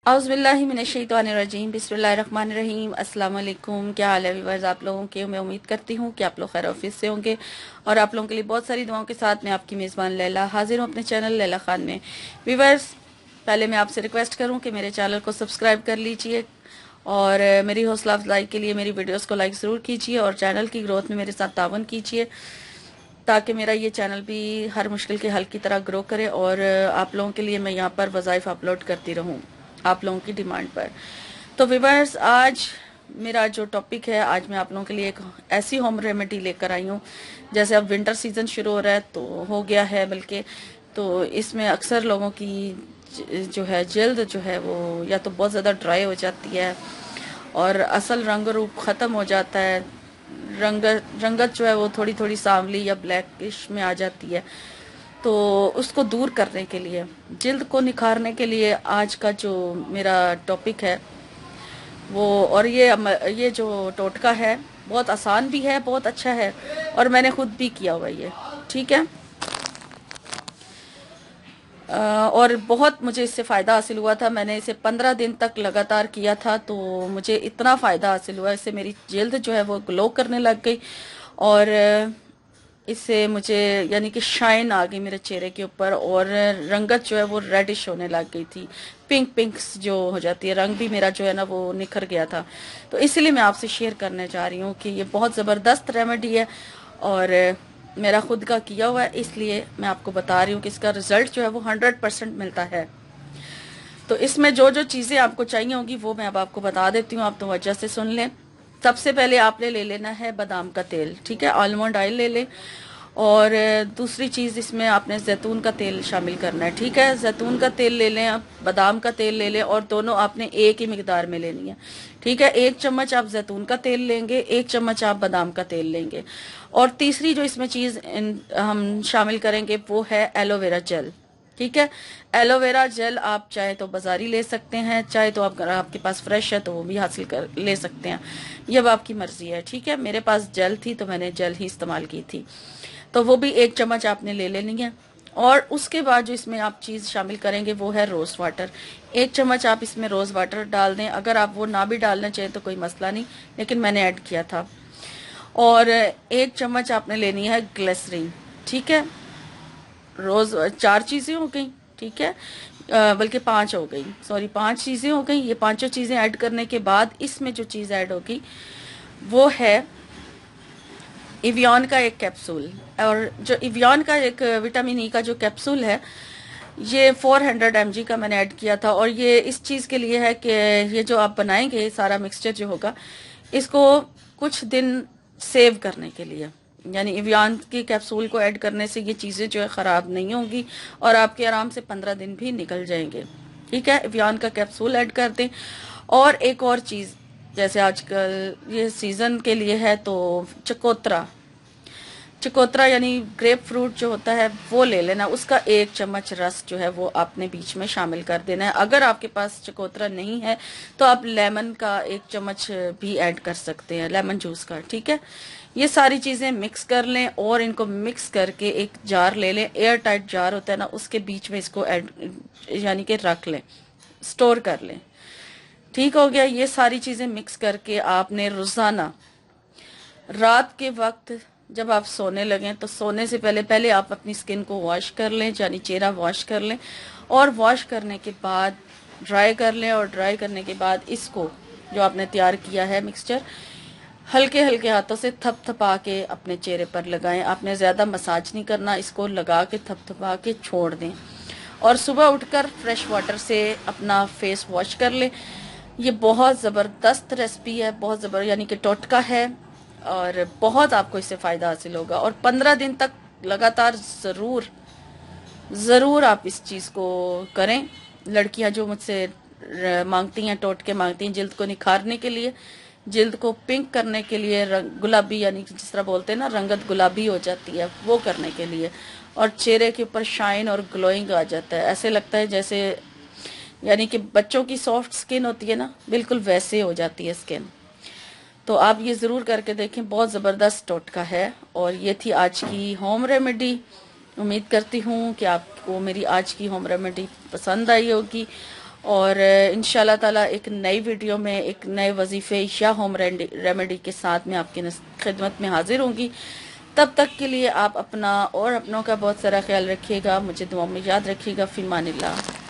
औज़ुबिल्लाहिमिनश्शैतानिर्रजीम बिस्मिल्लाहिर्रहमानिर्रहीम। अस्सलाम वालेकुम। क्या हाल है व्यूअर्स आप लोगों के। मैं उम्मीद करती हूँ कि आप लोग खैर ऑफिस से होंगे और आप लोगों के लिए बहुत सारी दुआओं के साथ मैं आपकी मेज़बान लैला हाजिर हूँ अपने चैनल लैला खान में। व्यूअर्स, पहले मैं आपसे रिक्वेस्ट करूँ कि मेरे चैनल को सब्सक्राइब कर लीजिए और मेरी हौसला अफजाई के लिए मेरी वीडियोज़ को लाइक ज़रूर कीजिए और चैनल की ग्रोथ में मेरे साथ तावन कीजिए ताकि मेरा ये चैनल भी हर मुश्किल के हल की तरह ग्रो करे और आप लोगों के लिए मैं यहाँ पर वज़ाइफ अपलोड करती रहूँ आप लोगों की डिमांड पर। तो व्यूअर्स, आज मेरा जो टॉपिक है, आज मैं आप लोगों के लिए एक ऐसी होम रेमेडी लेकर आई हूँ। जैसे अब विंटर सीजन शुरू हो रहा है, तो हो गया है बल्कि, तो इसमें अक्सर लोगों की जो है जल्द जो है वो या तो बहुत ज़्यादा ड्राई हो जाती है और असल रंग रूप ख़त्म हो जाता है। रंगत जो है वो थोड़ी थोड़ी सांवली या ब्लैकिश में आ जाती है। तो उसको दूर करने के लिए, जिल्द को निखारने के लिए आज का जो मेरा टॉपिक है वो, और ये जो टोटका है बहुत आसान भी है, बहुत अच्छा है और मैंने खुद भी किया हुआ ये, ठीक है। और बहुत मुझे इससे फ़ायदा हासिल हुआ था। मैंने इसे 15 दिन तक लगातार किया था, तो मुझे इतना फ़ायदा हासिल हुआ, इससे मेरी जल्द जो है वो ग्लो करने लग गई और इससे मुझे यानी कि शाइन आ गई मेरे चेहरे के ऊपर और रंगत जो है वो रेडिश होने लग गई थी, पिंक पिंक जो हो जाती है, रंग भी मेरा जो है ना वो निखर गया था। तो इसलिए मैं आपसे शेयर करने जा रही हूँ कि ये बहुत ज़बरदस्त रेमेडी है और मेरा खुद का किया हुआ है, इसलिए मैं आपको बता रही हूँ कि इसका रिजल्ट जो है वो 100% मिलता है। तो इसमें जो जो चीज़ें आपको चाहिए होंगी वो मैं अब आपको बता देती हूँ, आप तो वजह से सुन लें। सबसे पहले आपने ले लेना है बादाम का तेल, ठीक है, आलमंड ऑयल ले लें। और दूसरी चीज़ इसमें आपने जैतून का तेल शामिल करना है, ठीक है। जैतून का तेल ले लें, आप बादाम का तेल ले लें और दोनों आपने एक ही मिकदार में लेनी है, ठीक है। 1 चम्मच आप जैतून का तेल लेंगे, 1 चम्मच आप बादाम का तेल लेंगे। और तीसरी जो इसमें चीज़ हम शामिल करेंगे वो है एलोवेरा जेल, ठीक है। एलोवेरा जेल आप चाहे तो बाजारी ले सकते हैं, चाहे तो अगर आपके पास फ्रेश है तो वो भी हासिल कर ले सकते हैं, ये अब आपकी मर्जी है, ठीक है। मेरे पास जेल थी तो मैंने जेल ही इस्तेमाल की थी, तो वो भी 1 चम्मच आपने ले लेनी है। और उसके बाद जो इसमें आप चीज़ शामिल करेंगे वो है रोज़ वाटर। 1 चम्मच आप इसमें रोज़ वाटर डाल दें, अगर आप वो ना भी डालना चाहें तो कोई मसला नहीं, लेकिन मैंने ऐड किया था। और 1 चम्मच आपने लेनी है ग्लिसरीन, ठीक है। रोज़ 4 चीज़ें हो गई, ठीक है, बल्कि 5 हो गई, सॉरी 5 चीज़ें हो गई। ये पांचों चीज़ें ऐड करने के बाद इसमें जो चीज़ ऐड होगी वो है इवियन का एक कैप्सूल। और जो इवियन का एक विटामिन ई का जो कैप्सूल है, ये 400 mg का मैंने ऐड किया था। और ये इस चीज़ के लिए है कि ये जो आप बनाएंगे सारा मिक्सचर जो होगा, इसको कुछ दिन सेव करने के लिए, यानी इवियन की कैप्सूल को ऐड करने से ये चीज़ें जो है ख़राब नहीं होंगी और आपके आराम से 15 दिन भी निकल जाएंगे, ठीक है। इवियन का कैप्सूल ऐड कर दें। और एक और चीज़, जैसे आजकल ये सीज़न के लिए है, तो चकोतरा, चकोतरा यानी ग्रेप फ्रूट जो होता है वो ले लेना, उसका 1 चम्मच रस जो है वो आपने बीच में शामिल कर देना है। अगर आपके पास चकोतरा नहीं है तो आप लेमन का 1 चम्मच भी ऐड कर सकते हैं, लेमन जूस का, ठीक है। ये सारी चीज़ें मिक्स कर लें और इनको मिक्स करके एक जार ले लें, एयर टाइट जार होता है ना, उसके बीच में इसको ऐड यानी कि रख लें, स्टोर कर लें, ठीक हो गया। ये सारी चीज़ें मिक्स करके आपने रोज़ाना रात के वक्त जब आप सोने लगें तो सोने से पहले पहले आप अपनी स्किन को वॉश कर लें, यानी चेहरा वॉश कर लें। और वॉश करने के बाद ड्राई कर लें और ड्राई करने के बाद इसको जो आपने तैयार किया है मिक्सचर, हल्के हल्के हाथों से थपथपा के अपने चेहरे पर लगाएं। आपने ज़्यादा मसाज नहीं करना, इसको लगा के थपथपा के छोड़ दें और सुबह उठकर फ्रेश वाटर से अपना फेस वॉश कर लें। ये बहुत ज़बरदस्त रेसिपी है, बहुत यानी कि टोटका है और बहुत आपको इससे फ़ायदा हासिल होगा। और 15 दिन तक लगातार ज़रूर आप इस चीज़ को करें। लड़कियां जो मुझसे मांगती हैं, टोटके मांगती हैं जिल्द को निखारने के लिए, जिल्द को पिंक करने के लिए, गुलाबी यानी जिस तरह बोलते हैं ना रंगत गुलाबी हो जाती है, वो करने के लिए, और चेहरे के ऊपर शाइन और ग्लोइंग आ जाता है, ऐसे लगता है जैसे यानी कि बच्चों की सॉफ्ट स्किन होती है ना, बिल्कुल वैसे हो जाती है स्किन। तो आप ये ज़रूर करके देखें, बहुत ज़बरदस्त टोटका है। और ये थी आज की होम रेमेडी। उम्मीद करती हूँ कि आपको मेरी आज की होम रेमेडी पसंद आई होगी और इंशाल्लाह ताला एक नई वीडियो में एक नए वजीफे या होम रेमेडी के साथ मैं आपकी खिदमत में हाजिर होंगी। तब तक के लिए आप अपना और अपनों का बहुत सारा ख्याल रखिएगा। मुझे दुआ में याद रखिएगा। फिर मानिल्लाह।